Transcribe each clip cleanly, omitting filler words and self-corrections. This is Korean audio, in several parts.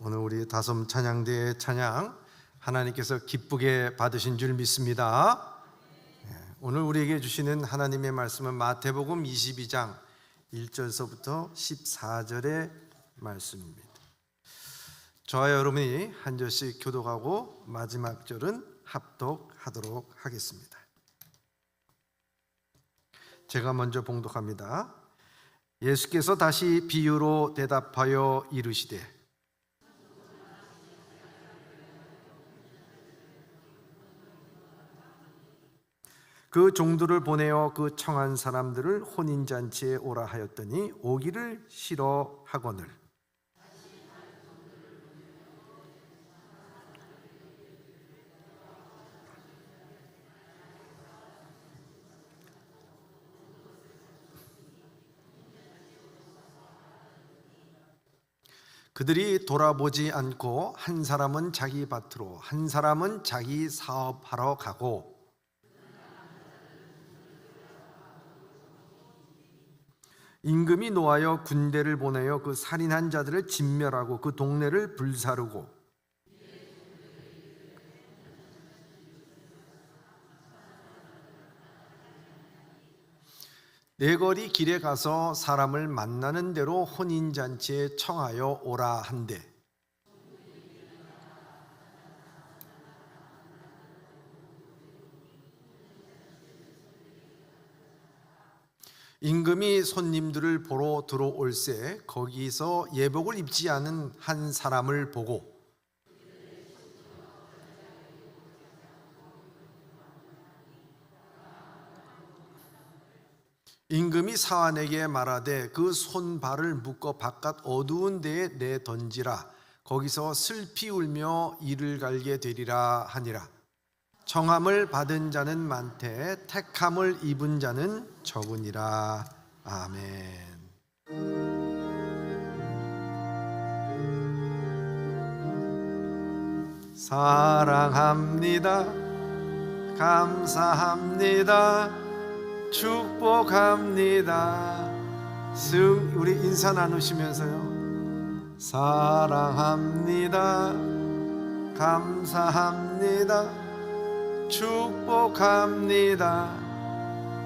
오늘 우리 다솜 찬양대의 찬양 하나님께서 기쁘게 받으신 줄 믿습니다. 오늘 우리에게 주시는 하나님의 말씀은 마태복음 22장 1절서부터 14절의 말씀입니다. 저와 여러분이 한 절씩 교독하고 마지막 절은 합독하도록 하겠습니다. 제가 먼저 봉독합니다. 예수께서 다시 비유로 대답하여 이르시되 그 종들을 보내어 그 청한 사람들을 혼인잔치에 오라 하였더니 오기를 싫어하거늘 그들이 돌아보지 않고 한 사람은 자기 밭으로 한 사람은 자기 사업하러 가고 임금이 노하여 군대를 보내어 그 살인한 자들을 진멸하고 그 동네를 불사르고 네거리 길에 가서 사람을 만나는 대로 혼인잔치에 청하여 오라 한대 임금이 손님들을 보러 들어올새 거기서 예복을 입지 않은 한 사람을 보고 임금이 사환에게 말하되 그 손발을 묶어 바깥 어두운 데에 내던지라 거기서 슬피 울며 이를 갈게 되리라 하니라. 청함을 받은 자는 많되 택함을 입은 자는 적으니라. 아멘. 사랑합니다. 감사합니다. 축복합니다. 우리 인사 나누시면서요. 사랑합니다. 감사합니다. 축복합니다.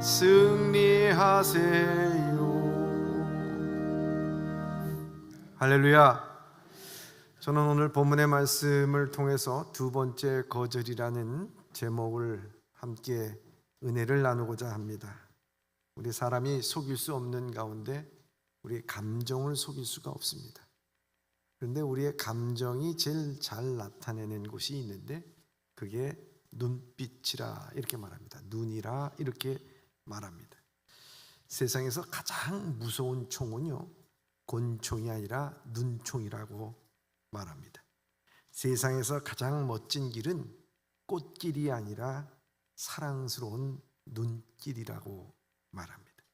승리하세요. 할렐루야. 저는 오늘 본문의 말씀을 통해서 두 번째 거절이라는 제목을 함께 은혜를 나누고자 합니다. 우리 사람이 속일 수 없는 가운데 우리의 감정을 속일 수가 없습니다. 그런데 우리의 감정이 제일 잘 나타내는 곳이 있는데 그게 눈빛이라 이렇게 말합니다. 눈이라 이렇게 말합니다. 세상에서 가장 무서운 총은요, 권총이 아니라 눈총이라고 말합니다. 세상에서 가장 멋진 길은 꽃길이 아니라 사랑스러운 눈길이라고 말합니다.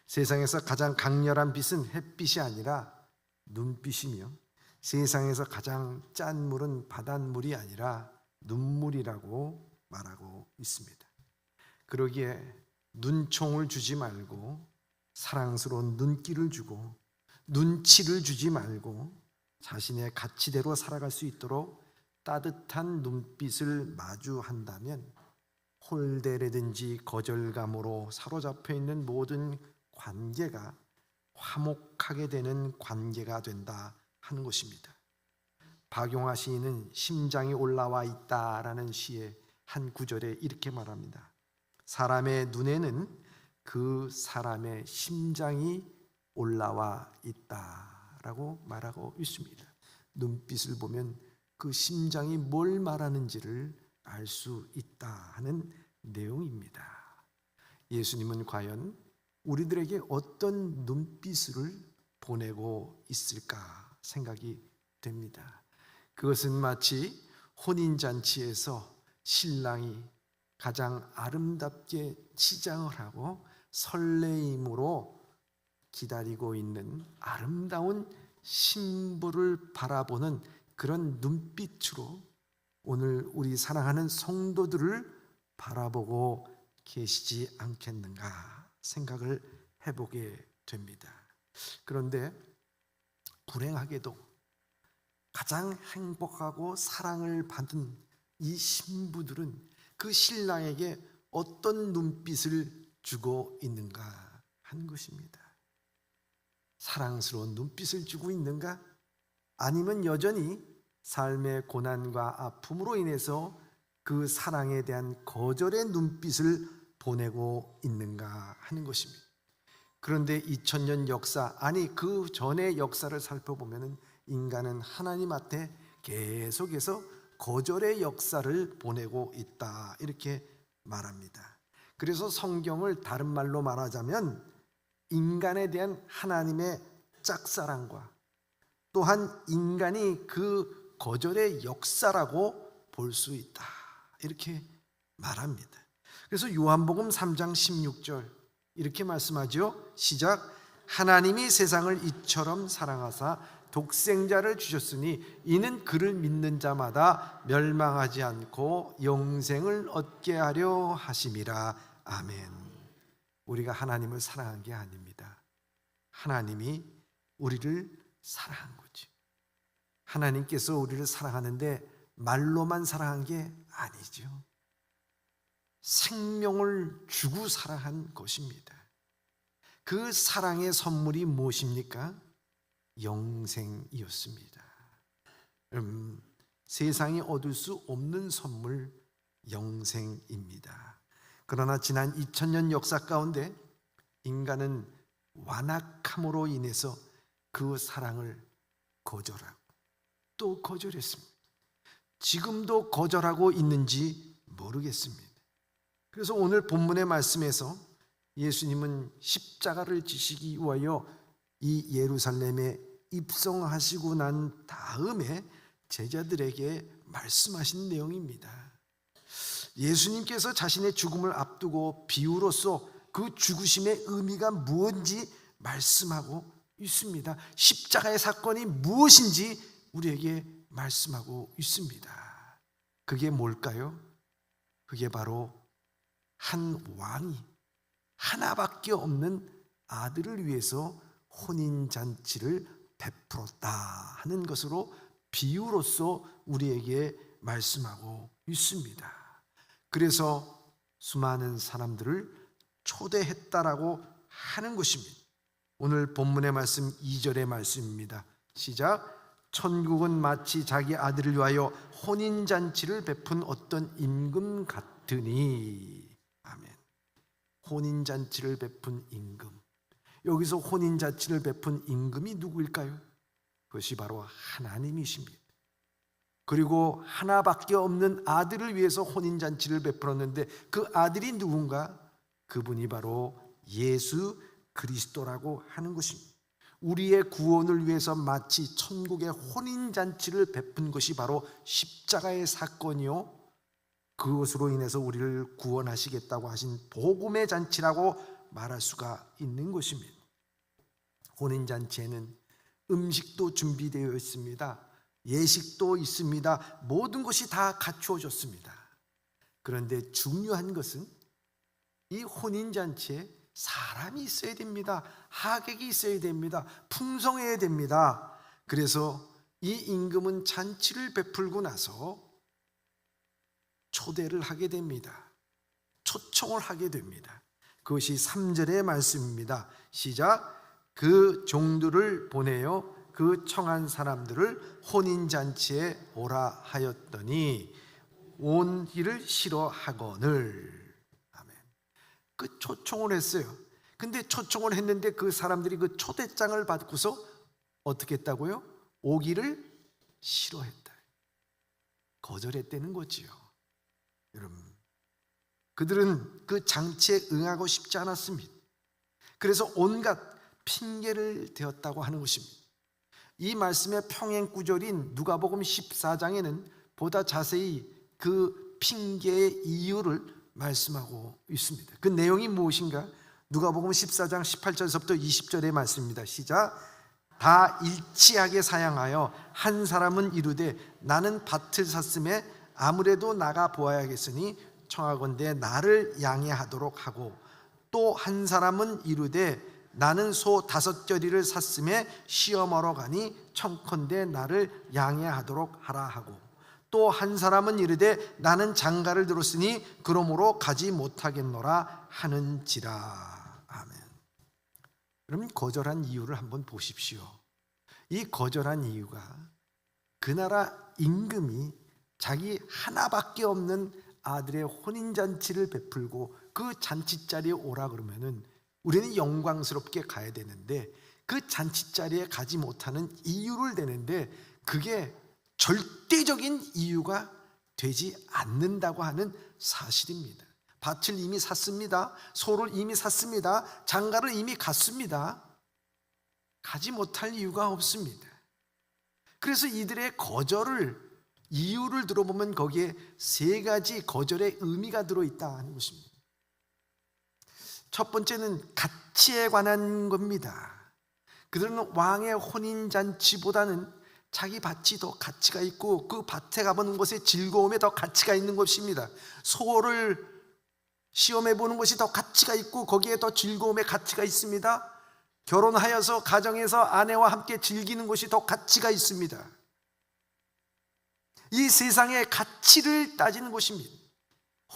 세상에서 가장 강렬한 빛은 햇빛이 아니라 눈빛이며 세상에서 가장 짠 물은 바닷물이 아니라 눈물이라고 말하고 있습니다. 그러기에 눈총을 주지 말고 사랑스러운 눈길을 주고 눈치를 주지 말고 자신의 가치대로 살아갈 수 있도록 따뜻한 눈빛을 마주한다면 홀대라든지 거절감으로 사로잡혀 있는 모든 관계가 화목하게 되는 관계가 된다 하는 것입니다. 박용화 시인은 심장이 올라와 있다라는 시의 한 구절에 이렇게 말합니다. 사람의 눈에는 그 사람의 심장이 올라와 있다라고 말하고 있습니다. 눈빛을 보면 그 심장이 뭘 말하는지를 알 수 있다 하는 내용입니다. 예수님은 과연 우리들에게 어떤 눈빛을 보내고 있을까 생각이 됩니다. 그것은 마치 혼인잔치에서 신랑이 가장 아름답게 치장을 하고 설레임으로 기다리고 있는 아름다운 신부를 바라보는 그런 눈빛으로 오늘 우리 사랑하는 성도들을 바라보고 계시지 않겠는가 생각을 해보게 됩니다. 그런데 불행하게도 가장 행복하고 사랑을 받은 이 신부들은 그 신랑에게 어떤 눈빛을 주고 있는가 하는 것입니다. 사랑스러운 눈빛을 주고 있는가? 아니면 여전히 삶의 고난과 아픔으로 인해서 그 사랑에 대한 거절의 눈빛을 보내고 있는가 하는 것입니다. 그런데 2000년 역사, 아니 그 전의 역사를 살펴보면 인간은 하나님 앞에 계속해서 거절의 역사를 보내고 있다, 이렇게 말합니다. 그래서 성경을 다른 말로 말하자면 인간에 대한 하나님의 짝사랑과 또한 인간이 그 거절의 역사라고 볼 수 있다, 이렇게 말합니다. 그래서 요한복음 3장 16절 이렇게 말씀하죠. 시작. 하나님이 세상을 이처럼 사랑하사 독생자를 주셨으니 이는 그를 믿는 자마다 멸망하지 않고 영생을 얻게 하려 하심이라. 아멘. 우리가 하나님을 사랑한 게 아닙니다. 하나님이 우리를 사랑한 거지. 하나님께서 우리를 사랑하는데 말로만 사랑한 게 아니죠. 생명을 주고 사랑한 것입니다. 그 사랑의 선물이 무엇입니까? 영생이었습니다. 세상이 얻을 수 없는 선물, 영생입니다. 그러나 지난 2000년 역사 가운데 인간은 완악함으로 인해서 그 사랑을 거절하고 또 거절했습니다. 지금도 거절하고 있는지 모르겠습니다. 그래서 오늘 본문의 말씀에서 예수님은 십자가를 지시기 위하여 이 예루살렘에 입성하시고 난 다음에 제자들에게 말씀하신 내용입니다. 예수님께서 자신의 죽음을 앞두고 비유로서 그 죽으심의 의미가 무엇인지 말씀하고 있습니다. 십자가의 사건이 무엇인지 우리에게 말씀하고 있습니다. 그게 뭘까요? 그게 바로 한 왕이 하나밖에 없는 아들을 위해서 혼인잔치를 베풀었다 하는 것으로 비유로서 우리에게 말씀하고 있습니다. 그래서 수많은 사람들을 초대했다라고 하는 것입니다. 오늘 본문의 말씀 2절의 말씀입니다. 시작. 천국은 마치 자기 아들을 위하여 혼인잔치를 베푼 어떤 임금 같으니. 아멘. 혼인잔치를 베푼 임금. 여기서 혼인잔치를 베푼 임금이 누구일까요? 그것이 바로 하나님이십니다. 그리고 하나밖에 없는 아들을 위해서 혼인잔치를 베풀었는데 그 아들이 누군가? 그분이 바로 예수 그리스도라고 하는 것입니다. 우리의 구원을 위해서 마치 천국의 혼인잔치를 베푼 것이 바로 십자가의 사건이요, 그것으로 인해서 우리를 구원하시겠다고 하신 복음의 잔치라고 말할 수가 있는 것입니다. 혼인잔치에는 음식도 준비되어 있습니다. 예식도 있습니다. 모든 것이 다 갖추어졌습니다. 그런데 중요한 것은 이 혼인잔치에 사람이 있어야 됩니다. 하객이 있어야 됩니다. 풍성해야 됩니다. 그래서 이 임금은 잔치를 베풀고 나서 초대를 하게 됩니다. 초청을 하게 됩니다. 그것이 3절의 말씀입니다. 시작. 그 종들을 보내어 그 청한 사람들을 혼인잔치에 오라 하였더니 온 일을 싫어하거늘. 아멘. 그 초청을 했어요. 근데 초청을 했는데 그 사람들이 그 초대장을 받고서 어떻게 했다고요? 오기를 싫어했다. 거절했다는 거지요. 여러분, 그들은 그 잔치에 응하고 싶지 않았습니다. 그래서 온갖 핑계를 대었다고 하는 것입니다. 이 말씀의 평행 구절인 누가복음 14장에는 보다 자세히 그 핑계의 이유를 말씀하고 있습니다. 그 내용이 무엇인가? 누가복음 14장 18절에서부터 20절의 말씀입니다. 시작. 다 일치하게 사양하여 한 사람은 이르되 나는 밭을 샀음에 아무래도 나가 보아야겠으니 청하건대 나를 양해하도록 하고, 또 한 사람은 이르되 나는 소 5겨리를 샀음에 시험하러 가니 청컨대 나를 양해하도록 하라 하고, 또 한 사람은 이르되 나는 장가를 들었으니 그러므로 가지 못하겠노라 하는지라. 아멘. 그럼 거절한 이유를 한번 보십시오. 이 거절한 이유가 그 나라 임금이 자기 하나밖에 없는 아들의 혼인잔치를 베풀고 그 잔치자리에 오라 그러면은 우리는 영광스럽게 가야 되는데, 그 잔치자리에 가지 못하는 이유를 대는데 그게 절대적인 이유가 되지 않는다고 하는 사실입니다. 밭을 이미 샀습니다. 소를 이미 샀습니다. 장가를 이미 갔습니다. 가지 못할 이유가 없습니다. 그래서 이들의 거절을, 이유를 들어보면 거기에 3가지 거절의 의미가 들어있다 하는 것입니다. 첫 번째는 가치에 관한 겁니다. 그들은 왕의 혼인잔치보다는 자기 밭이 더 가치가 있고 그 밭에 가보는 것의 즐거움에 더 가치가 있는 것입니다. 소를 시험해 보는 것이 더 가치가 있고 거기에 더 즐거움의 가치가 있습니다. 결혼하여서 가정에서 아내와 함께 즐기는 것이 더 가치가 있습니다. 이 세상의 가치를 따지는 것입니다.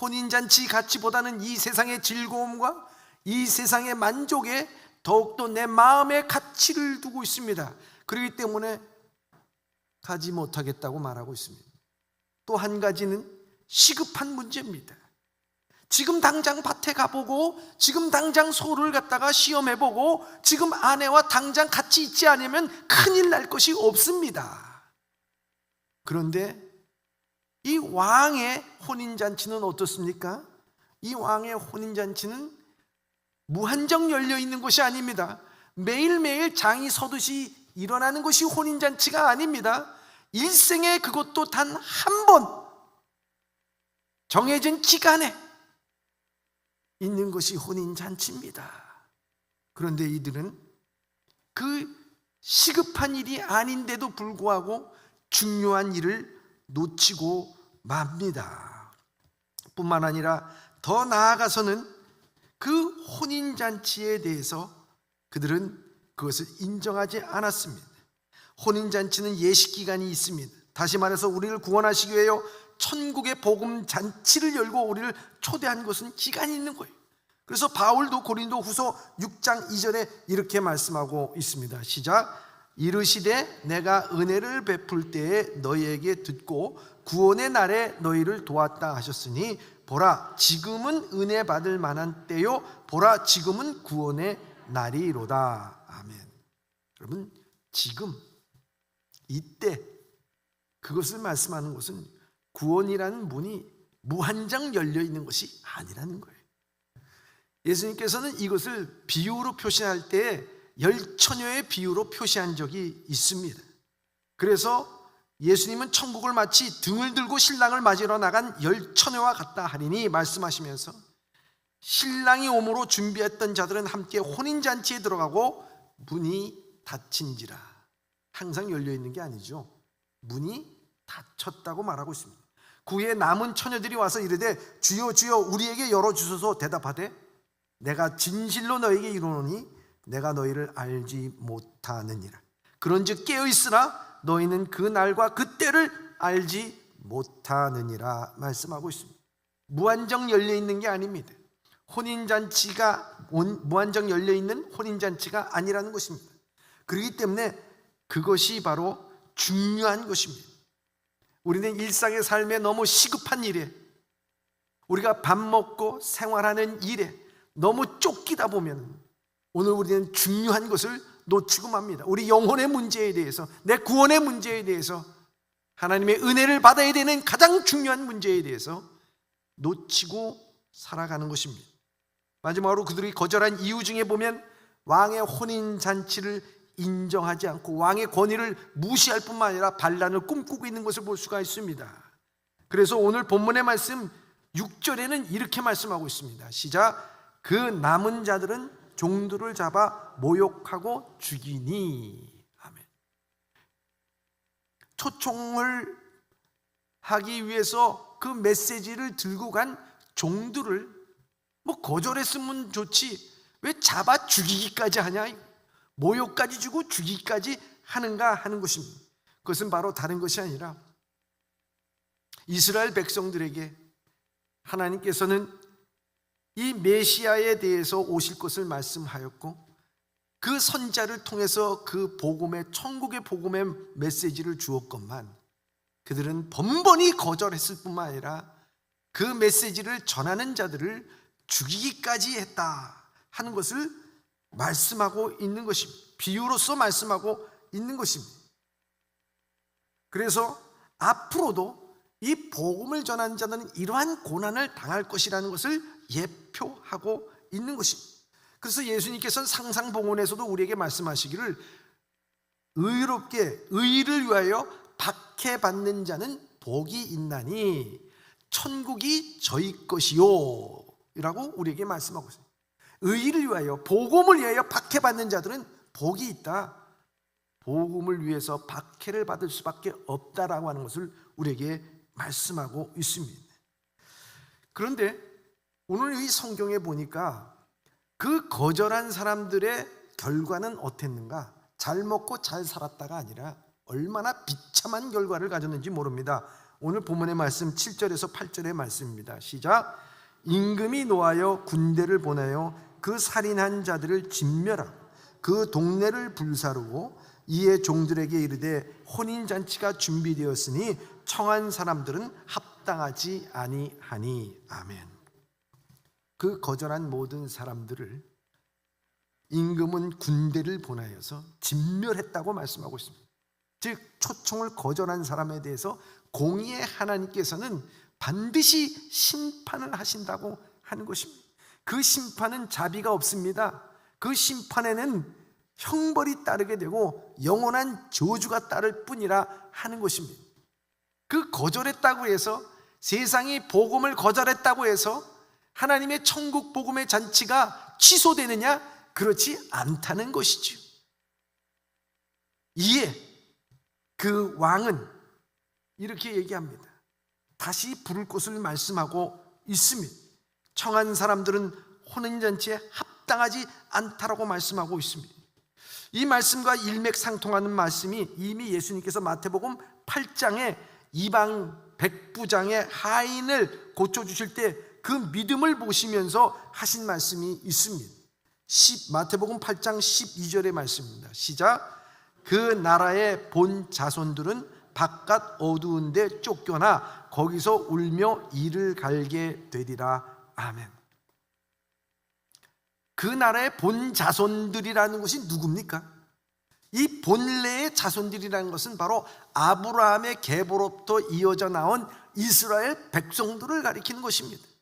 혼인잔치 가치보다는 이 세상의 즐거움과 이 세상의 만족에 더욱더 내 마음의 가치를 두고 있습니다. 그렇기 때문에 가지 못하겠다고 말하고 있습니다. 또 한 가지는 시급한 문제입니다. 지금 당장 밭에 가보고 지금 당장 소를 갖다가 시험해보고 지금 아내와 당장 같이 있지 않으면 큰일 날 것이 없습니다. 그런데 이 왕의 혼인잔치는 어떻습니까? 이 왕의 혼인잔치는 무한정 열려있는 것이 아닙니다. 매일매일 장이 서듯이 일어나는 것이 혼인잔치가 아닙니다. 일생에 그것도 단 한 번 정해진 기간에 있는 것이 혼인잔치입니다. 그런데 이들은 그 시급한 일이 아닌데도 불구하고 중요한 일을 놓치고 맙니다. 뿐만 아니라 더 나아가서는 그 혼인잔치에 대해서 그들은 그것을 인정하지 않았습니다. 혼인잔치는 예식기간이 있습니다. 다시 말해서 우리를 구원하시기 위하여 천국의 복음 잔치를 열고 우리를 초대한 것은 기간이 있는 거예요. 그래서 바울도 고린도 후서 6장 2절에 이렇게 말씀하고 있습니다. 시작. 이르시되 내가 은혜를 베풀 때에 너희에게 듣고 구원의 날에 너희를 도왔다 하셨으니 보라 지금은 은혜 받을 만한 때요 보라 지금은 구원의 날이로다. 아멘. 여러분, 지금 이때 그것을 말씀하는 것은 구원이라는 문이 무한정 열려 있는 것이 아니라는 거예요. 예수님께서는 이것을 비유로 표시할 때 열처녀의 비유로 표시한 적이 있습니다. 그래서 예수님은 천국을 마치 등을 들고 신랑을 맞으러 나간 열처녀와 같다 하리니 말씀하시면서 신랑이 오므로 준비했던 자들은 함께 혼인잔치에 들어가고 문이 닫힌지라. 항상 열려있는 게 아니죠. 문이 닫혔다고 말하고 있습니다. 그 후에 남은 처녀들이 와서 이르되 주여 주여 우리에게 열어주소서. 대답하되 내가 진실로 너에게 이르노니 내가 너희를 알지 못하느니라. 그런즉 깨어있으나 너희는 그 날과 그 때를 알지 못하느니라 말씀하고 있습니다. 무한정 열려있는 게 아닙니다. 혼인잔치가 무한정 열려있는 혼인잔치가 아니라는 것입니다. 그렇기 때문에 그것이 바로 중요한 것입니다. 우리는 일상의 삶에 너무 시급한 일에, 우리가 밥 먹고 생활하는 일에 너무 쫓기다 보면 오늘 우리는 중요한 것을 놓치고 맙니다. 우리 영혼의 문제에 대해서, 내 구원의 문제에 대해서, 하나님의 은혜를 받아야 되는 가장 중요한 문제에 대해서 놓치고 살아가는 것입니다. 마지막으로 그들이 거절한 이유 중에 보면 왕의 혼인잔치를 인정하지 않고 왕의 권위를 무시할 뿐만 아니라 반란을 꿈꾸고 있는 것을 볼 수가 있습니다. 그래서 오늘 본문의 말씀 6절에는 이렇게 말씀하고 있습니다. 시작. 그 남은 자들은 종들을 잡아 모욕하고 죽이니. 아멘. 초청을 하기 위해서 그 메시지를 들고 간 종들을 거절했으면 좋지 왜 잡아 죽이기까지 하냐? 모욕까지 주고 죽이기까지 하는가 하는 것입니다. 그것은 바로 다른 것이 아니라 이스라엘 백성들에게 하나님께서는 이 메시아에 대해서 오실 것을 말씀하였고 그 선자를 통해서 그 복음의, 천국의 복음의 메시지를 주었건만 그들은 번번이 거절했을 뿐만 아니라 그 메시지를 전하는 자들을 죽이기까지 했다 하는 것을 말씀하고 있는 것입니다. 비유로서 말씀하고 있는 것입니다. 그래서 앞으로도 이 복음을 전하는 자는 이러한 고난을 당할 것이라는 것을 예표하고 있는 것입니다. 그래서 예수님께서는 상상복음에서도 우리에게 말씀하시기를 의롭게 의를 위하여 박해받는 자는 복이 있나니 천국이 저희 것이요 라고 우리에게 말씀하고 있습니다. 의를 위하여, 복음을 위하여 박해받는 자들은 복이 있다. 복음을 위해서 박해를 받을 수밖에 없다라고 하는 것을 우리에게 말씀하고 있습니다. 그런데 오늘 이 성경에 보니까 그 거절한 사람들의 결과는 어땠는가? 잘 먹고 잘 살았다가 아니라 얼마나 비참한 결과를 가졌는지 모릅니다. 오늘 본문의 말씀 7절에서 8절의 말씀입니다. 시작. 임금이 노하여 군대를 보내어 그 살인한 자들을 진멸하고 그 동네를 불사르고 이에 종들에게 이르되 혼인잔치가 준비되었으니 청한 사람들은 합당하지 아니하니. 아멘. 그 거절한 모든 사람들을 임금은 군대를 보내어서 진멸했다고 말씀하고 있습니다. 즉 초청을 거절한 사람에 대해서 공의의 하나님께서는 반드시 심판을 하신다고 하는 것입니다. 그 심판은 자비가 없습니다. 그 심판에는 형벌이 따르게 되고 영원한 저주가 따를 뿐이라 하는 것입니다. 그 거절했다고 해서, 세상이 복음을 거절했다고 해서 하나님의 천국 복음의 잔치가 취소되느냐? 그렇지 않다는 것이죠. 이에 그 왕은 이렇게 얘기합니다. 다시 부를 것을 말씀하고 있습니다. 청한 사람들은 혼인잔치에 합당하지 않다라고 말씀하고 있습니다. 이 말씀과 일맥상통하는 말씀이 이미 예수님께서 마태복음 8장에 이방 백부장의 하인을 고쳐주실 때 그 믿음을 보시면서 하신 말씀이 있습니다. 마태복음 8장 12절의 말씀입니다. 시작. 그 나라의 본 자손들은 바깥 어두운 데 쫓겨나 거기서 울며 이를 갈게 되리라. 아멘. 그 나라의 본 자손들이라는 것이 누굽니까? 이 본래의 자손들이라는 것은 바로 아브라함의 계보로부터 이어져 나온 이스라엘 백성들을 가리키는 것입니다.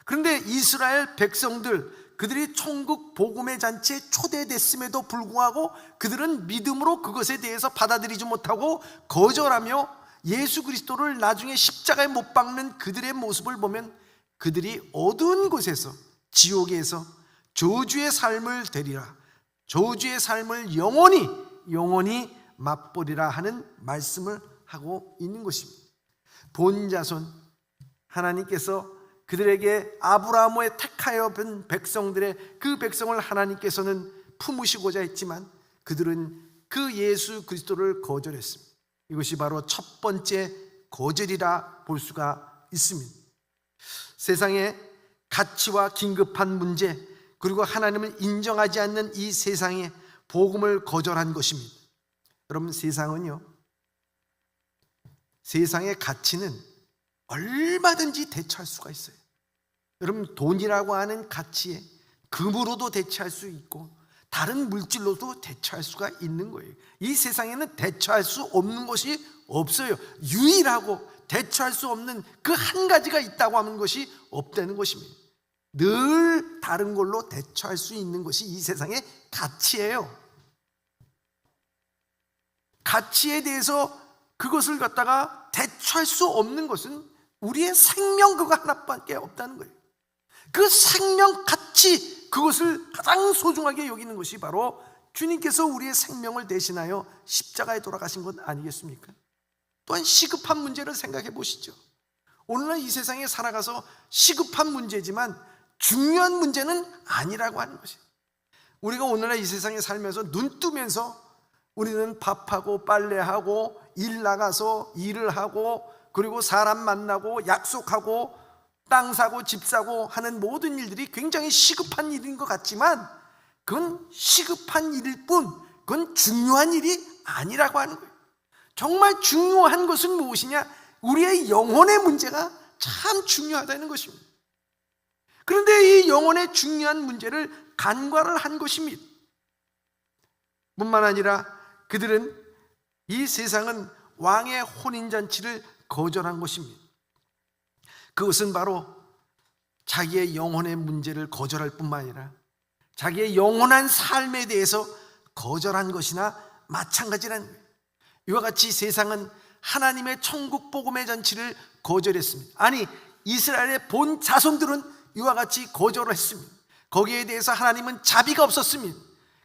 그런데 이스라엘 백성들, 그들이 천국 복음의 잔치에 초대됐음에도 불구하고 그들은 믿음으로 그것에 대해서 받아들이지 못하고 거절하며 예수 그리스도를 나중에 십자가에 못 박는 그들의 모습을 보면 그들이 어두운 곳에서, 지옥에서 저주의 삶을 되리라, 저주의 삶을 영원히 맛보리라 하는 말씀을 하고 있는 것입니다. 본자손, 하나님께서 그들에게 아브라함의 택하여 본 백성들의 그 백성을 하나님께서는 품으시고자 했지만 그들은 그 예수 그리스도를 거절했습니다. 이것이 바로 첫 번째 거절이라 볼 수가 있습니다. 세상에 가치와 긴급한 문제, 그리고 하나님을 인정하지 않는 이 세상에 복음을 거절한 것입니다. 여러분, 세상은요, 세상의 가치는 얼마든지 대처할 수가 있어요. 여러분, 돈이라고 하는 가치에 금으로도 대처할 수 있고 다른 물질로도 대처할 수가 있는 거예요. 이 세상에는 대처할 수 없는 것이 없어요. 유일하고 대처할 수 없는 그 한 가지가 있다고 하는 것이 없다는 것입니다. 늘 다른 걸로 대처할 수 있는 것이 이 세상의 가치예요. 가치에 대해서 그것을 갖다가 대처할 수 없는 것은 우리의 생명 그거 하나밖에 없다는 거예요. 그 생명 가치, 그것을 가장 소중하게 여기는 것이 바로 주님께서 우리의 생명을 대신하여 십자가에 돌아가신 것 아니겠습니까? 또한 시급한 문제를 생각해 보시죠. 오늘날 이 세상에 살아가서 시급한 문제지만 중요한 문제는 아니라고 하는 것이에요. 우리가 오늘날 이 세상에 살면서 눈 뜨면서 우리는 밥하고 빨래하고 일 나가서 일을 하고 그리고 사람 만나고 약속하고 땅 사고 집 사고 하는 모든 일들이 굉장히 시급한 일인 것 같지만 그건 시급한 일일 뿐 그건 중요한 일이 아니라고 하는 거예요. 정말 중요한 것은 무엇이냐? 우리의 영혼의 문제가 참 중요하다는 것입니다. 그런데 이 영혼의 중요한 문제를 간과를 한 것입니다. 뿐만 아니라 그들은 이 세상은 왕의 혼인잔치를 거절한 것입니다. 그것은 바로 자기의 영혼의 문제를 거절할 뿐만 아니라 자기의 영원한 삶에 대해서 거절한 것이나 마찬가지라는 거예요. 이와 같이 세상은 하나님의 천국 복음의 잔치를 거절했습니다. 아니, 이스라엘의 본 자손들은 이와 같이 거절을 했습니다. 거기에 대해서 하나님은 자비가 없었습니다.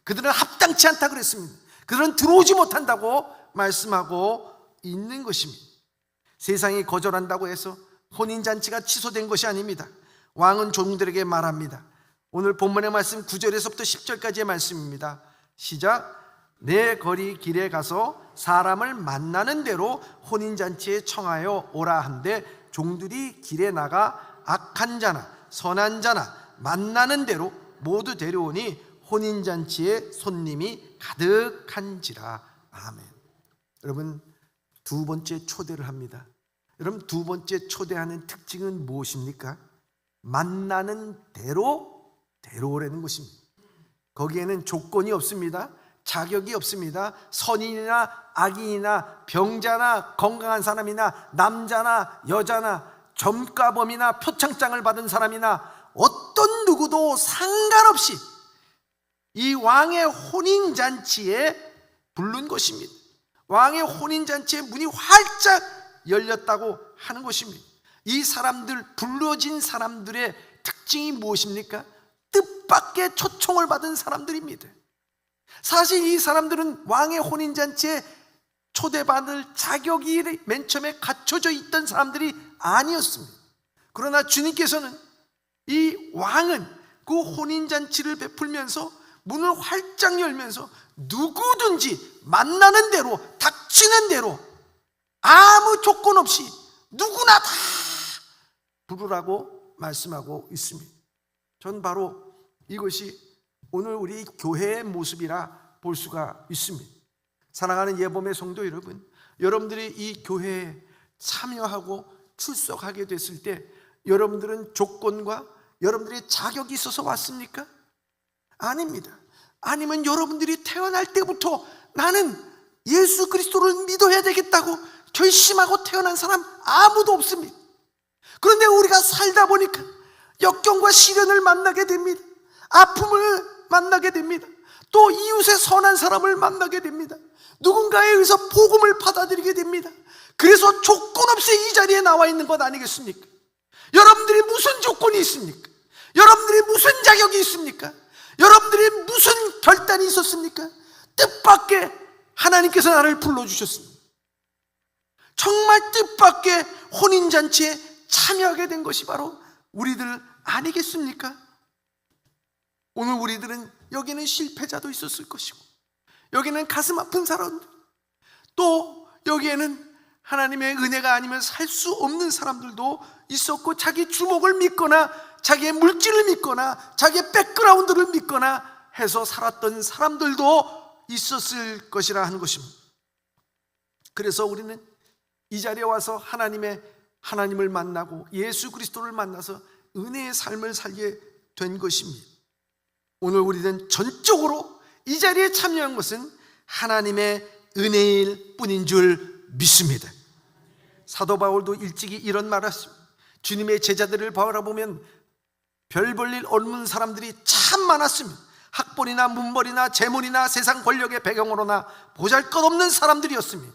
그들은 합당치 않다 그랬습니다. 그들은 들어오지 못한다고 말씀하고 있는 것입니다. 세상이 거절한다고 해서 혼인잔치가 취소된 것이 아닙니다. 왕은 종들에게 말합니다. 오늘 본문의 말씀 9절에서부터 10절까지의 말씀입니다. 시작. 내 거리 길에 가서 사람을 만나는 대로 혼인잔치에 청하여 오라 한데 종들이 길에 나가 악한 자나 선한 자나 만나는 대로 모두 데려오니 혼인잔치에 손님이 가득한지라. 아멘. 여러분, 두 번째 초대를 합니다. 여러분, 두 번째 초대하는 특징은 무엇입니까? 만나는 대로 데려오라는 것입니다. 거기에는 조건이 없습니다. 자격이 없습니다. 선인이나 악인이나 병자나 건강한 사람이나 남자나 여자나 점가범이나 표창장을 받은 사람이나 어떤 누구도 상관없이 이 왕의 혼인잔치에 부른 것입니다. 왕의 혼인잔치의 문이 활짝 열렸다고 하는 것입니다. 이 사람들, 불러진 사람들의 특징이 무엇입니까? 뜻밖의 초청을 받은 사람들입니다. 사실 이 사람들은 왕의 혼인잔치에 초대받을 자격이 맨 처음에 갖춰져 있던 사람들이 아니었습니다. 그러나 주님께서는 이 왕은 그 혼인잔치를 베풀면서 문을 활짝 열면서 누구든지 만나는 대로 닥치는 대로 아무 조건 없이 누구나 다 부르라고 말씀하고 있습니다. 전 바로 이것이 오늘 우리 교회의 모습이라 볼 수가 있습니다. 사랑하는 예범의 성도 여러분, 여러분들이 이 교회에 참여하고 출석하게 됐을 때 여러분들은 조건과 여러분들의 자격이 있어서 왔습니까? 아닙니다. 아니면 여러분들이 태어날 때부터 나는 예수 그리스도를 믿어야 되겠다고 결심하고 태어난 사람 아무도 없습니다. 그런데 우리가 살다 보니까 역경과 시련을 만나게 됩니다. 아픔을 만나게 됩니다. 또 이웃의 선한 사람을 만나게 됩니다. 누군가에 의해서 복음을 받아들이게 됩니다. 그래서 조건 없이 이 자리에 나와 있는 것 아니겠습니까? 여러분들이 무슨 조건이 있습니까? 여러분들이 무슨 자격이 있습니까? 여러분들이 무슨 결단이 있었습니까? 뜻밖의 하나님께서 나를 불러주셨습니다. 정말 뜻밖의 혼인잔치에 참여하게 된 것이 바로 우리들 아니겠습니까? 오늘 우리들은 여기는 실패자도 있었을 것이고 여기는 가슴 아픈 사람들, 또 여기에는 하나님의 은혜가 아니면 살 수 없는 사람들도 있었고 자기 주목을 믿거나 자기의 물질을 믿거나 자기의 백그라운드를 믿거나 해서 살았던 사람들도 있었을 것이라 하는 것입니다. 그래서 우리는 이 자리에 와서 하나님을 만나고 예수 그리스도를 만나서 은혜의 삶을 살게 된 것입니다. 오늘 우리는 전적으로 이 자리에 참여한 것은 하나님의 은혜일 뿐인 줄 믿습니다. 사도 바울도 일찍이 이런 말을 했습니다. 주님의 제자들을 바라보면 별 볼 일 없는 사람들이 참 많았습니다. 학벌이나 문벌이나 재물이나 세상 권력의 배경으로나 보잘것없는 사람들이었습니다.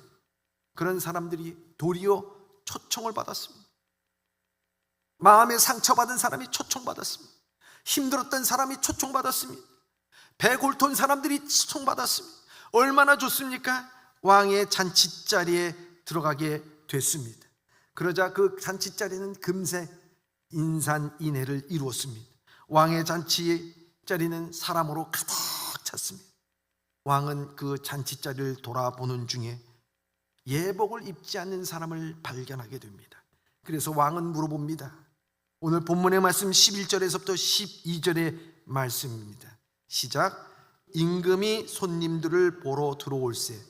그런 사람들이 도리어 초청을 받았습니다. 마음에 상처받은 사람이 초청받았습니다. 힘들었던 사람이 초청받았습니다. 배골톤 사람들이 초청받았습니다. 얼마나 좋습니까? 왕의 잔치자리에 들어가게 됐습니다. 그러자 그 잔치자리는 금세 인산인해를 이루었습니다. 왕의 잔치 자리는 사람으로 가득 찼습니다. 왕은 그 잔치 자리를 돌아보는 중에 예복을 입지 않는 사람을 발견하게 됩니다. 그래서 왕은 물어봅니다. 오늘 본문의 말씀 11절에서부터 12절의 말씀입니다. 시작. 임금이 손님들을 보러 들어올세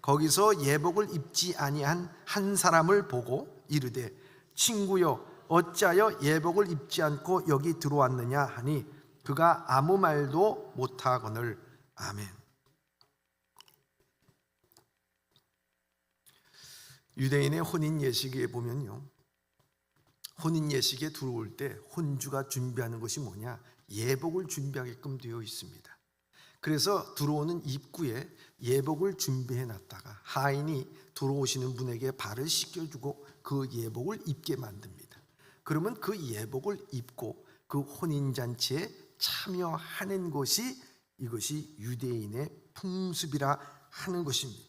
거기서 예복을 입지 아니한 한 사람을 보고 이르되 친구여 어찌하여 예복을 입지 않고 여기 들어왔느냐 하니 그가 아무 말도 못하거늘. 아멘. 유대인의 혼인 예식에 보면요, 혼인 예식에 들어올 때 혼주가 준비하는 것이 뭐냐? 예복을 준비하게끔 되어 있습니다. 그래서 들어오는 입구에 예복을 준비해 놨다가 하인이 들어오시는 분에게 발을 씻겨주고 그 예복을 입게 만듭니다. 그러면 그 예복을 입고 그 혼인잔치에 참여하는 것이 이것이 유대인의 풍습이라 하는 것입니다.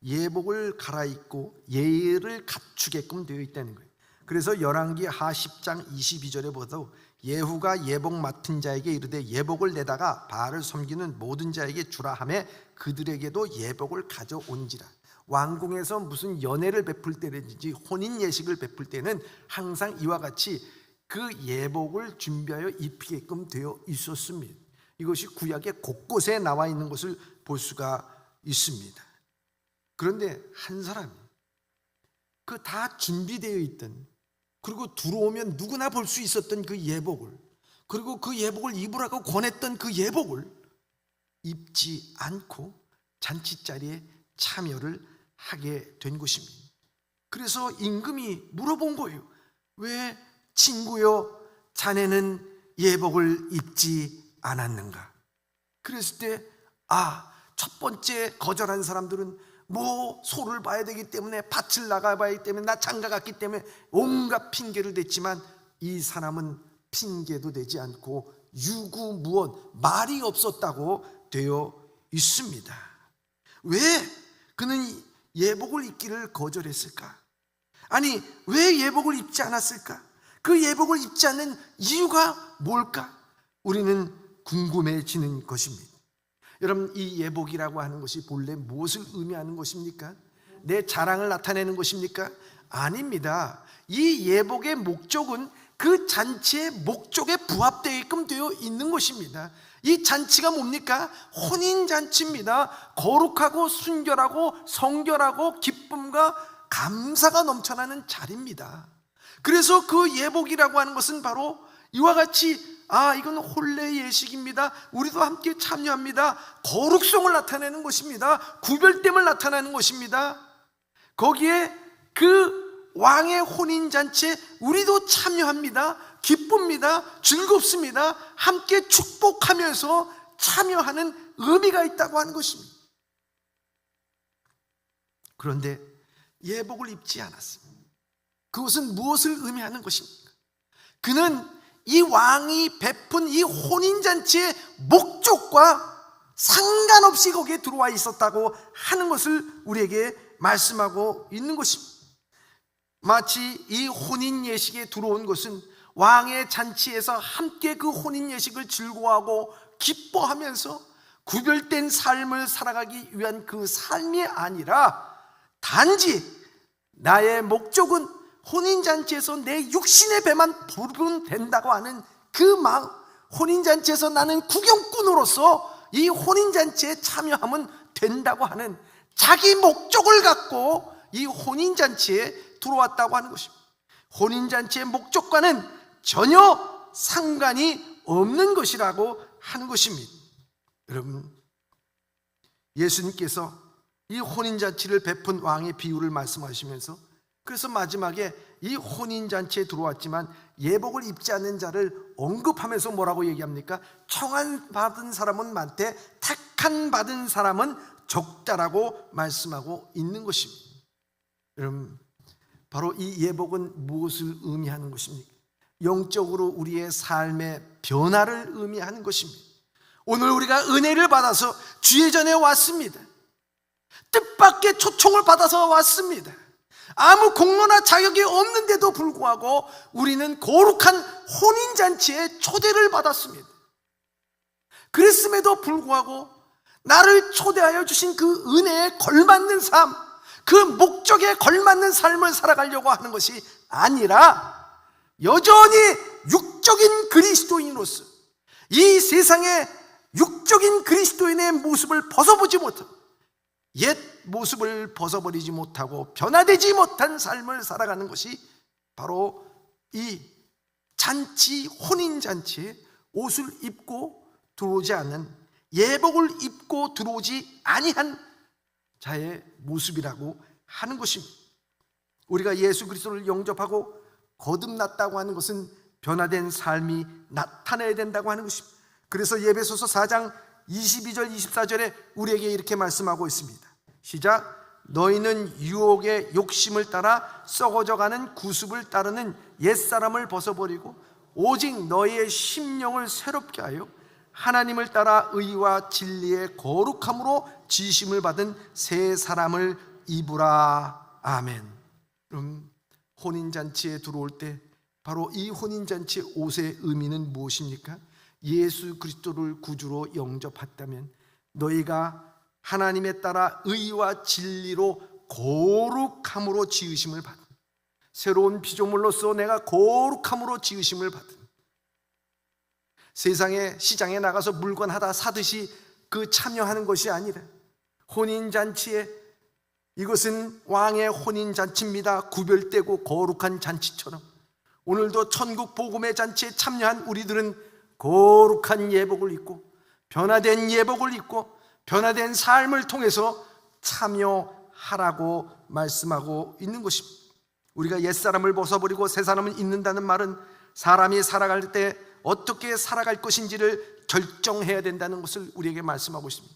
예복을 갈아입고 예의를 갖추게끔 되어 있다는 거예요. 그래서 열왕기 하 10장 22절에 보도 예후가 예복 맡은 자에게 이르되 예복을 내다가 바알을 섬기는 모든 자에게 주라 하며 그들에게도 예복을 가져온지라. 왕궁에서 무슨 연회를 베풀 때든지 혼인 예식을 베풀 때는 항상 이와 같이 그 예복을 준비하여 입히게끔 되어 있었습니다. 이것이 구약의 곳곳에 나와 있는 것을 볼 수가 있습니다. 그런데 한 사람이 그 다 준비되어 있던, 그리고 들어오면 누구나 볼 수 있었던 그 예복을, 그리고 그 예복을 입으라고 권했던 그 예복을 입지 않고 잔치 자리에 참여를 하게 된 것입니다. 그래서 임금이 물어본 거예요. 왜 친구여 자네는 예복을 입지 않았는가? 그랬을 때 첫 번째 거절한 사람들은 소를 봐야 되기 때문에, 밭을 나가봐야 하기 때문에, 나 장가 갔기 때문에 온갖 핑계를 댔지만 이 사람은 핑계도 되지 않고 유구무원, 말이 없었다고 되어 있습니다. 왜 그는 예복을 입기를 거절했을까? 아니, 왜 예복을 입지 않았을까? 그 예복을 입지 않는 이유가 뭘까? 우리는 궁금해지는 것입니다. 여러분, 이 예복이라고 하는 것이 본래 무엇을 의미하는 것입니까? 내 자랑을 나타내는 것입니까? 아닙니다. 이 예복의 목적은 그 잔치의 목적에 부합되게끔 되어 있는 것입니다. 이 잔치가 뭡니까? 혼인잔치입니다. 거룩하고 순결하고 성결하고 기쁨과 감사가 넘쳐나는 자리입니다. 그래서 그 예복이라고 하는 것은 바로 이와 같이 이건 혼례 예식입니다. 우리도 함께 참여합니다. 거룩성을 나타내는 것입니다. 구별됨을 나타내는 것입니다. 거기에 그 왕의 혼인잔치에 우리도 참여합니다. 기쁩니다. 즐겁습니다. 함께 축복하면서 참여하는 의미가 있다고 하는 것입니다. 그런데 예복을 입지 않았습니다. 그것은 무엇을 의미하는 것입니까? 그는 이 왕이 베푼 이 혼인잔치의 목적과 상관없이 거기에 들어와 있었다고 하는 것을 우리에게 말씀하고 있는 것입니다. 마치 이 혼인 예식에 들어온 것은 왕의 잔치에서 함께 그 혼인 예식을 즐거워하고 기뻐하면서 구별된 삶을 살아가기 위한 그 삶이 아니라 단지 나의 목적은 혼인잔치에서 내 육신의 배만 부르면 된다고 하는 그 마음, 혼인잔치에서 나는 구경꾼으로서 이 혼인잔치에 참여하면 된다고 하는 자기 목적을 갖고 이 혼인잔치에 들어왔다고 하는 것입니다. 혼인잔치의 목적과는 전혀 상관이 없는 것이라고 하는 것입니다. 여러분, 예수님께서 이 혼인잔치를 베푼 왕의 비유를 말씀하시면서 그래서 마지막에 이 혼인잔치에 들어왔지만 예복을 입지 않는 자를 언급하면서 뭐라고 얘기합니까? 청한 받은 사람은 많되 택한 받은 사람은 적다라고 말씀하고 있는 것입니다. 여러분, 바로 이 예복은 무엇을 의미하는 것입니까? 영적으로 우리의 삶의 변화를 의미하는 것입니다. 오늘 우리가 은혜를 받아서 주의 전에 왔습니다. 뜻밖의 초청을 받아서 왔습니다. 아무 공로나 자격이 없는데도 불구하고 우리는 거룩한 혼인잔치에 초대를 받았습니다. 그랬음에도 불구하고 나를 초대하여 주신 그 은혜에 걸맞는 삶, 그 목적에 걸맞는 삶을 살아가려고 하는 것이 아니라 여전히 육적인 그리스도인으로서 이 세상에 육적인 그리스도인의 모습을 벗어보지 못하고 옛 모습을 벗어버리지 못하고 변화되지 못한 삶을 살아가는 것이 바로 이 잔치, 혼인잔치에 옷을 입고 들어오지 않는, 예복을 입고 들어오지 아니한 자의 모습이라고 하는 것입니다. 우리가 예수 그리스도를 영접하고 거듭났다고 하는 것은 변화된 삶이 나타나야 된다고 하는 것입니다. 그래서 예배소서 4장 22절 24절에 우리에게 이렇게 말씀하고 있습니다. 시작. 너희는 유혹의 욕심을 따라 썩어져가는 구습을 따르는 옛사람을 벗어버리고 오직 너희의 심령을 새롭게 하여 하나님을 따라 의와 진리의 거룩함으로 지심을 받은 새 사람을 입으라. 아멘. 그럼 혼인잔치에 들어올 때 바로 이 혼인잔치의 옷의 의미는 무엇입니까? 예수 그리스도를 구주로 영접했다면 너희가 하나님에 따라 의와 진리로 거룩함으로 지으심을 받은, 새로운 피조물로서 내가 거룩함으로 지으심을 받은, 세상에 시장에 나가서 물건 하다 사듯이 그 참여하는 것이 아니라 혼인잔치에, 이것은 왕의 혼인잔치입니다. 구별되고 거룩한 잔치처럼 오늘도 천국 복음의 잔치에 참여한 우리들은 거룩한 예복을 입고 변화된 예복을 입고 변화된 삶을 통해서 참여하라고 말씀하고 있는 것입니다. 우리가 옛사람을 벗어버리고 새사람을 입는다는 말은 사람이 살아갈 때 어떻게 살아갈 것인지를 결정해야 된다는 것을 우리에게 말씀하고 있습니다.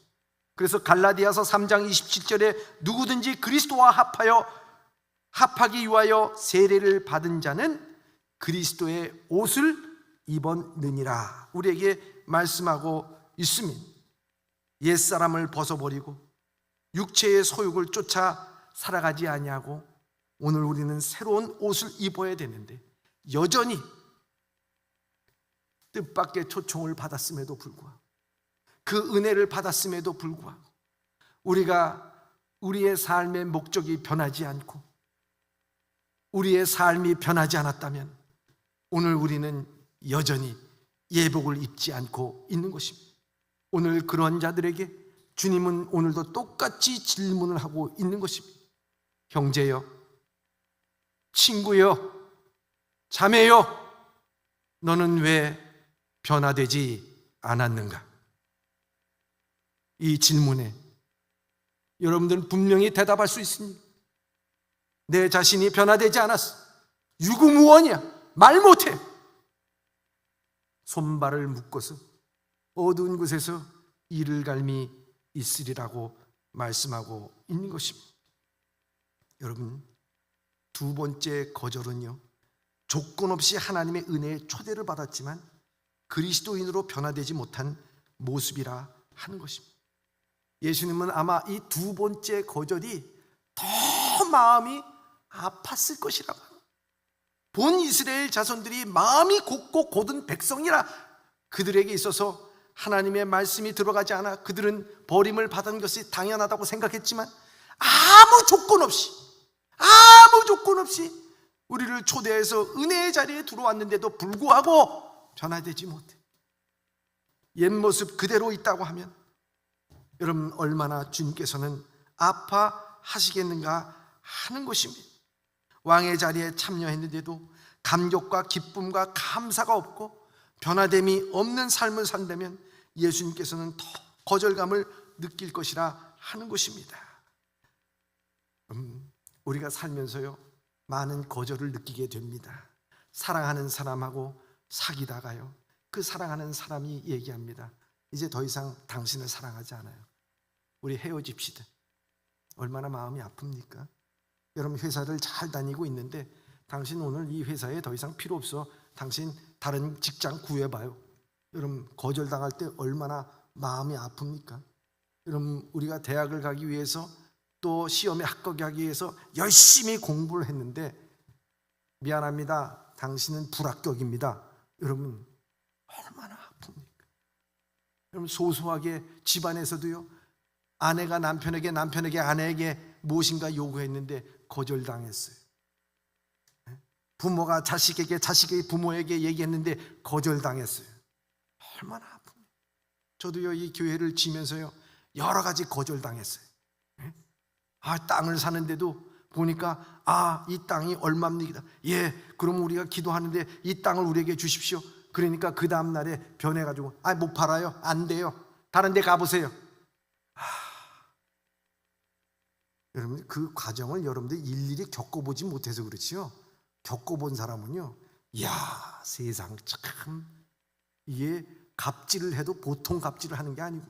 그래서 갈라디아서 3장 27절에 누구든지 그리스도와 합하기 위하여 세례를 받은 자는 그리스도의 옷을 입었느니라 우리에게 말씀하고 있습니다. 옛사람을 벗어버리고 육체의 소욕을 쫓아 살아가지 아니하고 오늘 우리는 새로운 옷을 입어야 되는데 여전히 뜻밖의 초청을 받았음에도 불구하고 그 은혜를 받았음에도 불구하고 우리가 우리의 삶의 목적이 변하지 않고 우리의 삶이 변하지 않았다면 오늘 우리는 여전히 예복을 입지 않고 있는 것입니다. 오늘 그런 자들에게 주님은 오늘도 똑같이 질문을 하고 있는 것입니다. 형제여, 친구여, 자매여, 너는 왜 변화되지 않았는가? 이 질문에 여러분들은 분명히 대답할 수 있습니다. 내 자신이 변화되지 않았어. 유구무원이야. 말 못해. 손발을 묶어서 어두운 곳에서 이를 갈미 있으리라고 말씀하고 있는 것입니다. 여러분, 두 번째 거절은요, 조건 없이 하나님의 은혜의 초대를 받았지만 그리스도인으로 변화되지 못한 모습이라 하는 것입니다. 예수님은 아마 이 두 번째 거절이 더 마음이 아팠을 것이라고. 본 이스라엘 자손들이 마음이 곱고 곧은 백성이라 그들에게 있어서 하나님의 말씀이 들어가지 않아 그들은 버림을 받은 것이 당연하다고 생각했지만 아무 조건 없이 우리를 초대해서 은혜의 자리에 들어왔는데도 불구하고 변화되지 못해 옛 모습 그대로 있다고 하면 여러분 얼마나 주님께서는 아파하시겠는가 하는 것입니다. 왕의 자리에 참여했는데도 감격과 기쁨과 감사가 없고 변화됨이 없는 삶을 산다면 예수님께서는 더 거절감을 느낄 것이라 하는 것입니다. 우리가 살면서요 많은 거절을 느끼게 됩니다. 사랑하는 사람하고 사귀다가요 그 사랑하는 사람이 얘기합니다. 이제 더 이상 당신을 사랑하지 않아요. 우리 헤어집시다. 얼마나 마음이 아픕니까? 여러분 회사를 잘 다니고 있는데 당신 오늘 이 회사에 더 이상 필요 없어. 당신 다른 직장 구해봐요. 여러분 거절당할 때 얼마나 마음이 아픕니까? 여러분 우리가 대학을 가기 위해서 또 시험에 합격하기 위해서 열심히 공부를 했는데 미안합니다, 당신은 불합격입니다. 여러분 얼마나 아픕니까? 여러분 소소하게 집안에서도요, 아내가 남편에게, 남편에게 아내에게 무엇인가 요구했는데 거절당했어요. 부모가 자식에게, 자식이 부모에게 얘기했는데 거절당했어요. 얼마나 아픕니까? 저도요, 이 교회를 지면서요 여러 가지 거절당했어요. 땅을 사는데도 보니까 이 땅이 얼마입니다. 예, 그럼 우리가 기도하는데 이 땅을 우리에게 주십시오. 그러니까 그 다음 날에 변해가지고 못 팔아요, 안 돼요, 다른 데 가보세요. 여러분 그 과정을 여러분들 일일이 겪어보지 못해서 그렇지요, 겪어본 사람은요, 이야 세상 참, 이게 갑질을 해도 보통 갑질을 하는 게 아니고,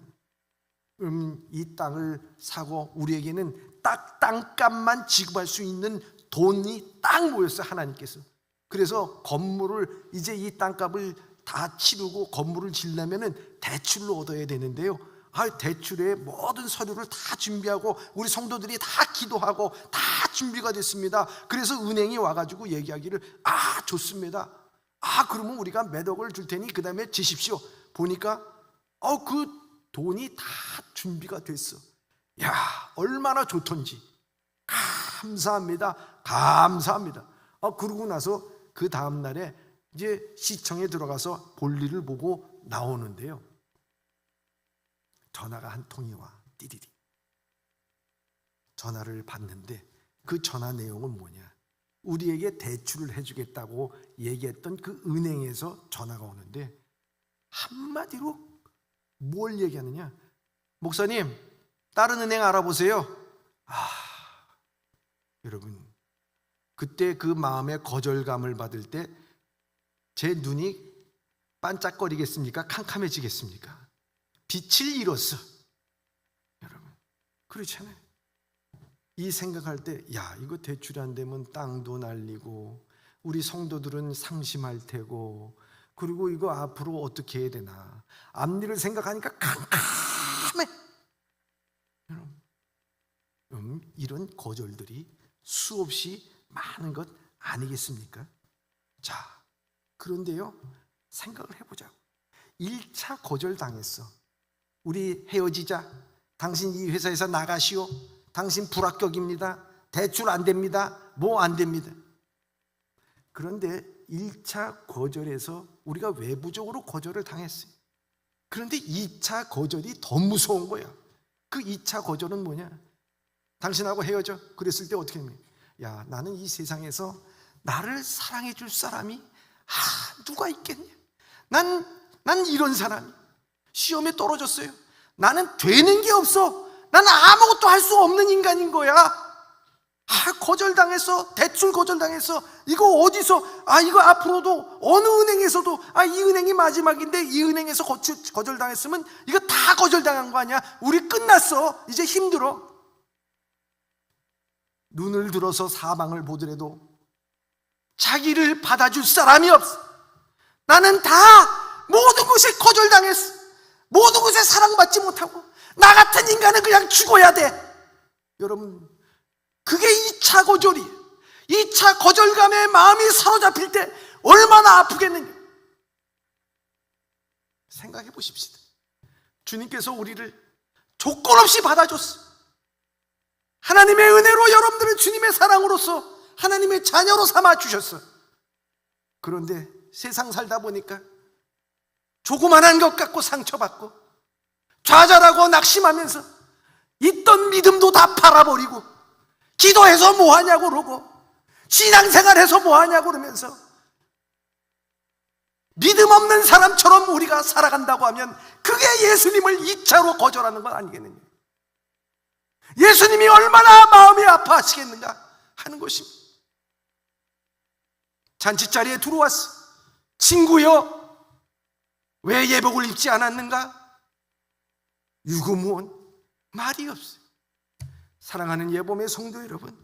이 땅을 사고 우리에게는 딱 땅값만 지급할 수 있는 돈이 딱 모였어요, 하나님께서. 그래서 건물을, 이제 이 땅값을 다 치르고 건물을 지으려면 대출로 얻어야 되는데요, 대출에 모든 서류를 다 준비하고 우리 성도들이 다 기도하고 다 준비가 됐습니다. 그래서 은행이 와가지고 얘기하기를 좋습니다, 그러면 우리가 몇 억을 줄 테니 그 다음에 지십시오. 보니까 그 돈이 다 준비가 됐어. 야, 얼마나 좋던지. 감사합니다, 감사합니다. 그러고 나서 그 다음날에 이제 시청에 들어가서 볼일을 보고 나오는데요, 전화가 한 통이 와. 띠디디. 전화를 받는데 그 전화 내용은 뭐냐, 우리에게 대출을 해주겠다고 얘기했던 그 은행에서 전화가 오는데 한마디로 뭘 얘기하느냐, 목사님 다른 은행 알아보세요. 여러분 그때 그 마음의 거절감을 받을 때 제 눈이 반짝거리겠습니까? 캄캄해지겠습니까? 빛을 잃었어. 여러분 그렇잖아요. 이 생각할 때, 야 이거 대출이 안 되면 땅도 날리고 우리 성도들은 상심할 테고, 그리고 이거 앞으로 어떻게 해야 되나, 앞일을 생각하니까 캄캄해. 여러분 이런 거절들이 수없이 많은 것 아니겠습니까? 자, 그런데요, 생각을 해보자고. 1차 거절당했어. 우리 헤어지자, 당신 이 회사에서 나가시오, 당신 불합격입니다, 대출 안 됩니다, 뭐 안 됩니다. 그런데 1차 거절에서 우리가 외부적으로 거절을 당했어요. 그런데 2차 거절이 더 무서운 거야. 그 2차 거절은 뭐냐, 당신하고 헤어져. 그랬을 때 어떻게 합니까? 야, 나는 이 세상에서 나를 사랑해 줄 사람이 누가 있겠냐. 난 이런 사람이 시험에 떨어졌어요. 나는 되는 게 없어. 나는 아무것도 할 수 없는 인간인 거야. 거절당했어. 대출 거절당했어. 이거 어디서, 이거 앞으로도 어느 은행에서도, 이 은행이 마지막인데 이 은행에서 거절당했으면 이거 다 거절당한 거 아니야. 우리 끝났어. 이제 힘들어. 눈을 들어서 사방을 보더라도 자기를 받아줄 사람이 없어. 나는 다 모든 곳에 거절당했어. 모든 곳에 사랑받지 못하고 나 같은 인간은 그냥 죽어야 돼. 여러분 그게 2차 거절이에요. 2차 거절감에 마음이 사로잡힐 때 얼마나 아프겠느냐. 생각해 보십시다. 주님께서 우리를 조건 없이 받아줬어. 하나님의 은혜로 여러분들을 주님의 사랑으로서 하나님의 자녀로 삼아주셨어. 그런데 세상 살다 보니까 조그만한 것 갖고 상처받고 좌절하고 낙심하면서 있던 믿음도 다 팔아버리고 기도해서 뭐하냐고 그러고 신앙생활해서 뭐하냐고 그러면서 믿음 없는 사람처럼 우리가 살아간다고 하면 그게 예수님을 2차로 거절하는 건 아니겠느냐. 예수님이 얼마나 마음이 아파하시겠는가 하는 것입니다. 잔치자리에 들어왔어. 친구여, 왜 예복을 입지 않았는가? 유구무원, 말이 없어요. 사랑하는 예범의 성도 여러분,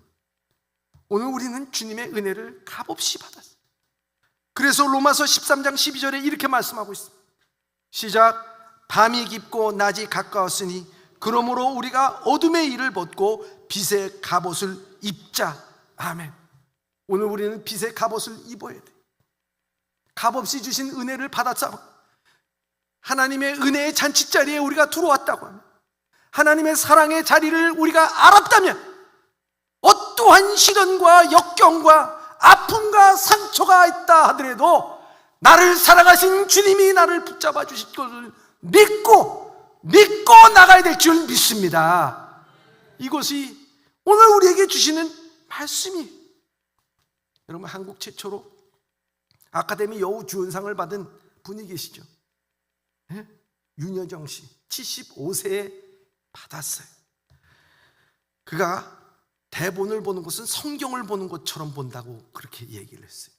오늘 우리는 주님의 은혜를 값없이 받았어요. 그래서 로마서 13장 12절에 이렇게 말씀하고 있습니다. 시작. 밤이 깊고 낮이 가까웠으니 그러므로 우리가 어둠의 일을 벗고 빛의 갑옷을 입자. 아멘. 오늘 우리는 빛의 갑옷을 입어야 돼. 값없이 주신 은혜를 받았어. 하나님의 은혜의 잔치자리에 우리가 들어왔다고 하면, 하나님의 사랑의 자리를 우리가 알았다면, 어떠한 시련과 역경과 아픔과 상처가 있다 하더라도 나를 사랑하신 주님이 나를 붙잡아 주실 것을 믿고 나가야 될 줄 믿습니다. 이것이 오늘 우리에게 주시는 말씀이, 여러분, 한국 최초로 아카데미 여우주연상을 받은 분이 계시죠. 윤여정 씨, 75세에 받았어요. 그가 대본을 보는 것은 성경을 보는 것처럼 본다고 그렇게 얘기를 했어요.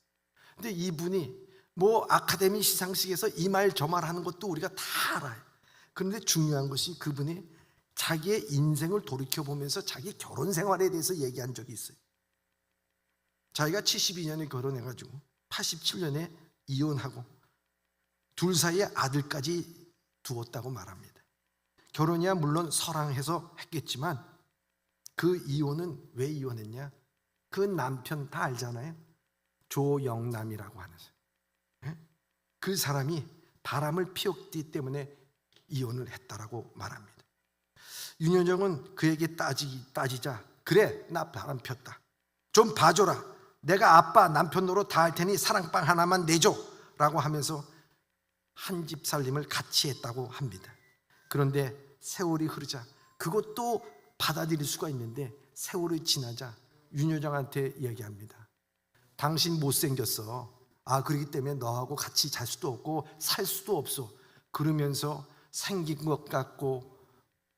근데 이분이 뭐 아카데미 시상식에서 이 말 저 말 하는 것도 우리가 다 알아요. 그런데 중요한 것이 그분이 자기의 인생을 돌이켜보면서 자기 결혼 생활에 대해서 얘기한 적이 있어요. 자기가 72년에 결혼해가지고 87년에 이혼하고 둘 사이에 아들까지 두었다고 말합니다. 결혼이야 물론 사랑해서 했겠지만 그 이혼은 왜 이혼했냐? 그 남편 다 알잖아요. 조영남이라고 하는 사람. 그 사람이 바람을 피웠기 때문에 이혼을 했다라고 말합니다. 윤여정은 그에게 따지자, 그래, 나 바람 폈다, 좀 봐줘라, 내가 아빠 남편 노릇 다 할 테니 사랑방 하나만 내줘 라고 하면서 한 집 살림을 같이 했다고 합니다. 그런데 세월이 흐르자 그것도 받아들일 수가 있는데, 세월이 지나자 윤여정한테 얘기합니다. 당신 못생겼어. 그렇기 때문에 너하고 같이 잘 수도 없고 살 수도 없어. 그러면서 생긴 것 같고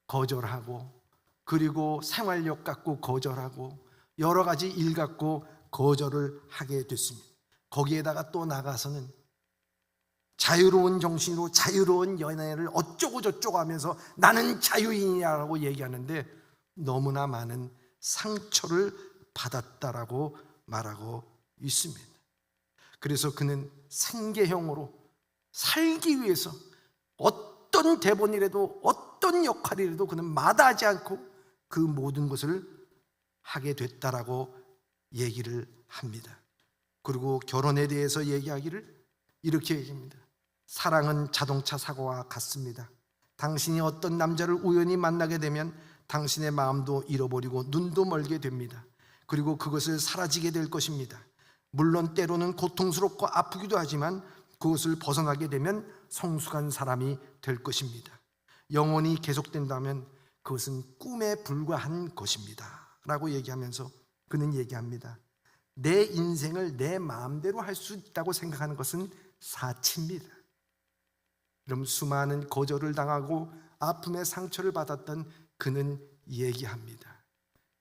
거절하고, 그리고 생활력 갖고 거절하고, 여러 가지 일 갖고 거절을 하게 됐습니다. 거기에다가 또 나가서는 자유로운 정신으로 자유로운 연애를 어쩌고 저쩌고 하면서 나는 자유인이라고 얘기하는데 너무나 많은 상처를 받았다라고 말하고 있습니다. 그래서 그는 생계형으로 살기 위해서 어떤 대본이라도 어떤 역할이라도 그는 마다하지 않고 그 모든 것을 하게 됐다라고 얘기를 합니다. 그리고 결혼에 대해서 얘기하기를 이렇게 얘기합니다. 사랑은 자동차 사고와 같습니다. 당신이 어떤 남자를 우연히 만나게 되면 당신의 마음도 잃어버리고 눈도 멀게 됩니다. 그리고 그것을 사라지게 될 것입니다. 물론 때로는 고통스럽고 아프기도 하지만 그것을 벗어나게 되면 성숙한 사람이 될 것입니다. 영원히 계속된다면 그것은 꿈에 불과한 것입니다 라고 얘기하면서 그는 얘기합니다. 내 인생을 내 마음대로 할 수 있다고 생각하는 것은 사치입니다. 그럼 수많은 거절을 당하고 아픔의 상처를 받았던 그는 얘기합니다.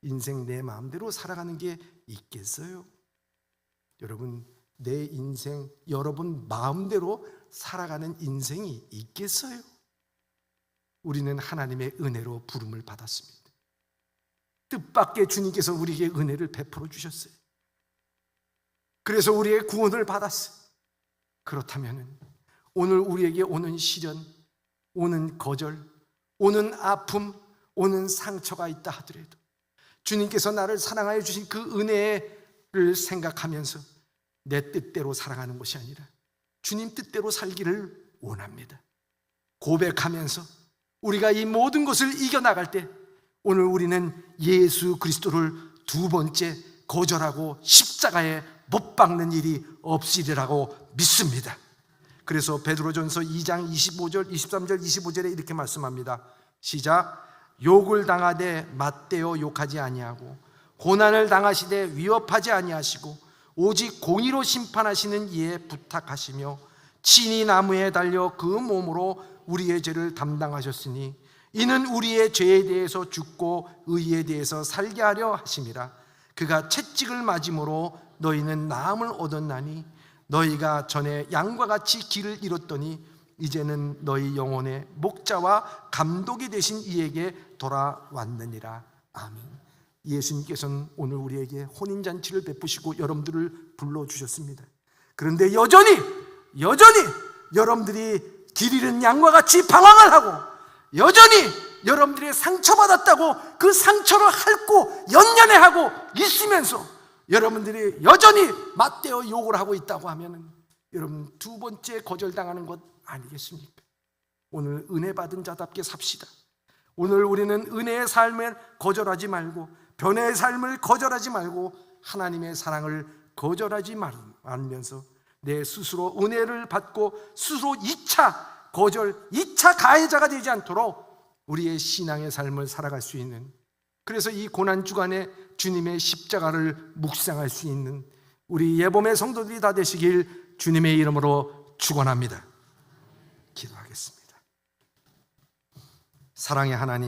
인생 내 마음대로 살아가는 게 있겠어요? 여러분, 내 인생 여러분 마음대로 살아가는 인생이 있겠어요? 우리는 하나님의 은혜로 부름을 받았습니다. 뜻밖의 주님께서 우리에게 은혜를 베풀어 주셨어요. 그래서 우리의 구원을 받았어요. 그렇다면 오늘 우리에게 오는 시련, 오는 거절, 오는 아픔, 오는 상처가 있다 하더라도 주님께서 나를 사랑하여 주신 그 은혜를 생각하면서 내 뜻대로 살아가는 것이 아니라 주님 뜻대로 살기를 원합니다. 고백하면서 우리가 이 모든 것을 이겨나갈 때 오늘 우리는 예수 그리스도를 두 번째 거절하고 십자가에 못 박는 일이 없으리라고 믿습니다. 그래서 베드로전서 2장 25절, 23절, 25절에 이렇게 말씀합니다. 시작. 욕을 당하되 맞대어 욕하지 아니하고 고난을 당하시되 위협하지 아니하시고 오직 공의로 심판하시는 이에 부탁하시며 친히 나무에 달려 그 몸으로 우리의 죄를 담당하셨으니 이는 우리의 죄에 대해서 죽고 의에 대해서 살게 하려 하심이라. 그가 채찍을 맞음으로 너희는 나음을 얻었나니 너희가 전에 양과 같이 길을 잃었더니 이제는 너희 영혼의 목자와 감독이 되신 이에게 돌아왔느니라. 아멘. 예수님께서는 오늘 우리에게 혼인잔치를 베푸시고 여러분들을 불러주셨습니다. 그런데 여전히 여러분들이 길 잃은 양과 같이 방황을 하고 여전히 여러분들이 상처받았다고 그 상처를 핥고 연연해하고 있으면서 여러분들이 여전히 맞대어 욕을 하고 있다고 하면 여러분 두 번째 거절당하는 것 아니겠습니까? 오늘 은혜 받은 자답게 삽시다. 오늘 우리는 은혜의 삶을 거절하지 말고 변화의 삶을 거절하지 말고 하나님의 사랑을 거절하지 말면서 내 스스로 은혜를 받고 스스로 2차 거절, 2차 가해자가 되지 않도록 우리의 신앙의 삶을 살아갈 수 있는, 그래서 이 고난주간에 주님의 십자가를 묵상할 수 있는 우리 예봄의 성도들이 다 되시길 주님의 이름으로 축원합니다. 기도하겠습니다. 사랑의 하나님,